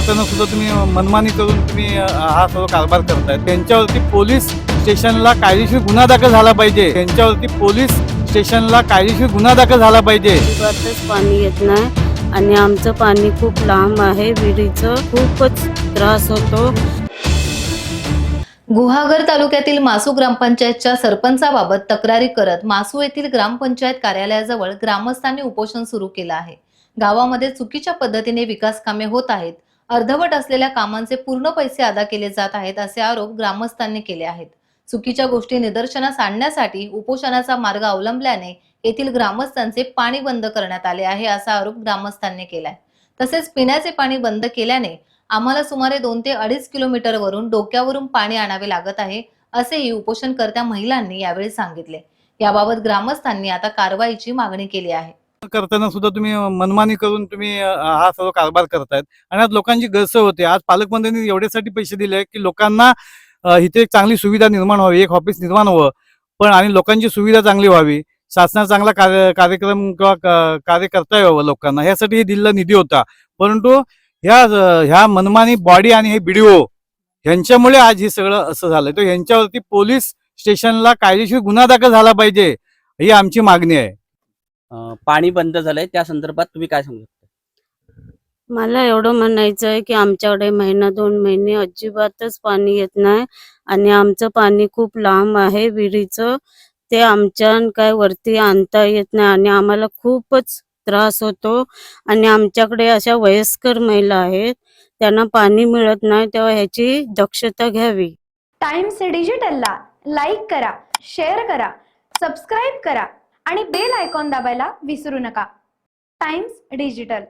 करताना सुद्धा तुम्ही मनमानी करून तुम्ही हा सर्व कारभार करताय। त्यांच्यावरती पोलीस स्टेशनला कायदेशीर गुन्हा दाखल झाला पाहिजे। त्यांच्यावरती पोलीस स्टेशनला कायदेशीर गुन्हा दाखल झाला पाहिजे। अजिबातच पाणी येत नाही आणि आमचं पाणी खूप लांब आहे, विहिरीचं खूपच त्रास होतो। गुहागर तालुक्यातील मासू ग्रामपंचायतच्या सरपंचाबाबत तक्रारी करत मासू येथील ग्रामपंचायत कार्यालयाजवळ ग्रामस्थांनी उपोषण सुरू केलं आहे। गावामध्ये चुकीच्या पद्धतीने विकास कामे होत आहेत, अर्धवट असलेल्या कामांचे पूर्ण पैसे अदा केले जात आहेत असे आरोप ग्रामस्थांनी केले आहेत। चुकीच्या गोष्टी निदर्शनास आणण्यासाठी उपोषणाचा मार्ग अवलंबल्याने येथील ग्रामस्थांचे पाणी बंद करण्यात आले आहे असा आरोप ग्रामस्थांनी केलाय। तसेच पिण्याचे पाणी बंद केल्याने आम्हाला सुमारे 2 ते 2.5 किलोमीटरवरून डोक्यावरून पाणी आणावे लागत आहे असेही उपोषणकर्त्या महिलांनी यावेळी सांगितले। याबाबत ग्रामस्थांनी आता कारवाईची मागणी केली आहे। करताना सुद्धा तुम्ही मनमानी करून तुम्ही हा सर्व कारभार करतायत आणि आज लोकांची गैरसोय होते। आज पालकमंत्र्यांनी एवढ्यासाठी पैसे दिले की लोकांना इथे एक चांगली सुविधा निर्माण व्हावी, एक ऑफिस निर्माण व्हावं, पण आणि लोकांची सुविधा चांगली व्हावी, शासनाचा चांगला कार्यक्रम किंवा कार्य करता यावं लोकांना, यासाठी हे दिलेला निधी होता। परंतु ह्या मनमानी बॉडी आणि हे बीडीओ ह्यांच्यामुळे आज हे सगळं असं झालंय। तर ह्यांच्यावरती पोलीस स्टेशनला कायदेशीर गुन्हा दाखल झाला पाहिजे, ही आमची मागणी आहे। पाणी बंद झालंय त्या संदर्भात तुम्ही काय सांगू शकता? मला एवढं म्हणायचं आहे की आमच्याकडे महिना 2 महिने अजिबातच पाणी येत नाही आणि आमचं पाणी खूप लांब आहे विहिरीचं, ते आमच्या काय वरती आणता येत नाही आणि आम्हाला खूपच त्रास होतो। आणि आमच्याकडे अशा वयस्कर महिला आहेत, त्यांना पाणी मिळत नाही, तेव्हा ह्याची दक्षता घ्यावी। टाइम्स डिजिटलला लाईक करा, शेअर करा, सबस्क्राईब करा आणि बेल आयकॉन दाबायला विसरू नका। Times digital.